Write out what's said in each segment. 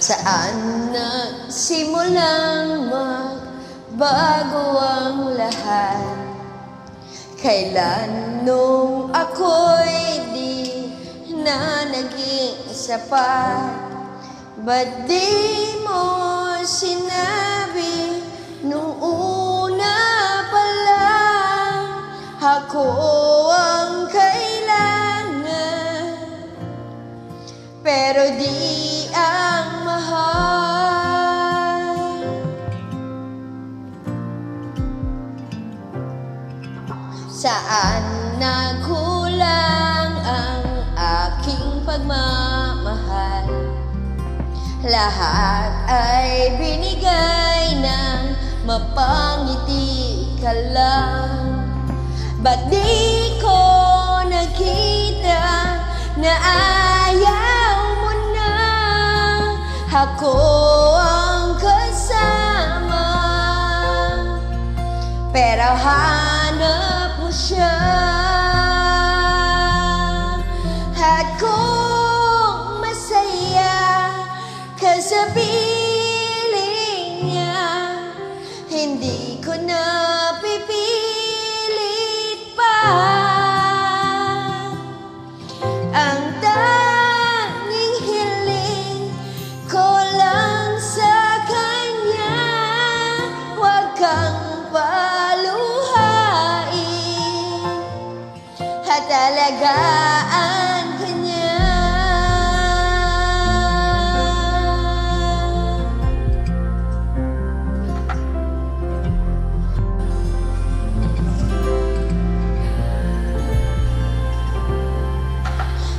Saan nagsimulang magbago ang lahat? Kailan nung ako'y di na naging sapat? Ba't di mo sinabi nung una pa lang ako ang kailangan, pero di ang mahal? Saan nagkulang ang aking pagmamahal? Lahat ay binigay ng mapangiti ka lang. Ba't di ko nakita na ayaw mo na ako ang kasama? Pero hanap mo siya, at kung masaya ka sa piling niya, hindi ko na pipilit pa. Ang tanging hiling ko lang sa kanya, huwag kang paluhain at alagaan ka niya.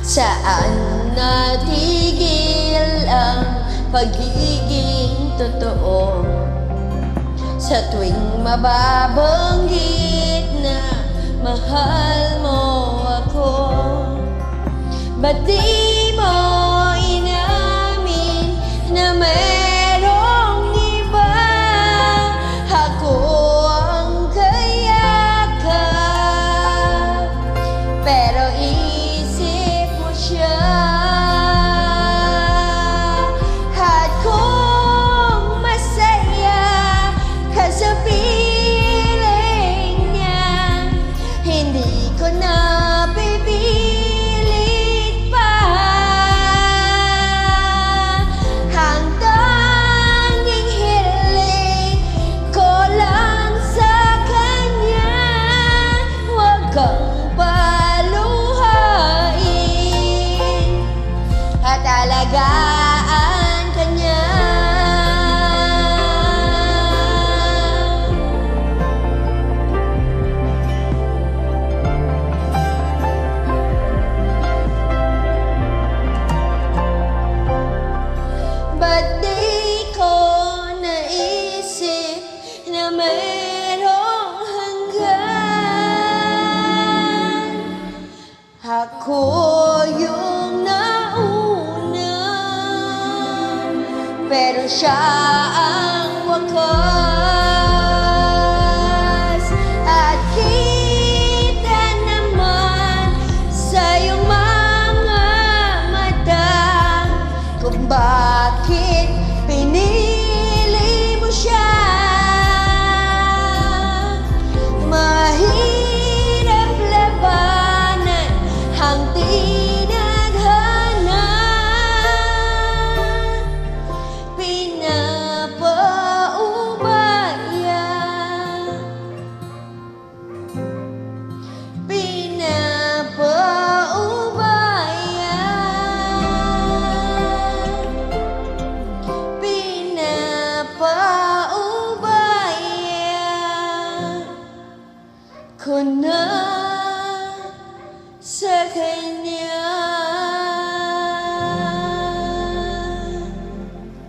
Saan natigil ang pagiging totoo? Sa tuwing mababanggit na mahal mo ako, ba't di mo inamin na merong iba? Ako ang kayakap, pero isip mo siya. At kung masaya ka sa piling niya, hindi ko na pipilit pa. Ang tanging hiling ko lang sa kanya, huwag kang paluhain at alagaan ka niya. Ba't di ko naisip na mayroong hanggan? Ako yung nauna, pero siya ang wakas. At kita naman sa iyong mga mata kung bakit pinili mo siya. Mahirap labanan ang tinadhana, pinapaubaya, pinapaubaya, pinapaubaya ko na sa kanya.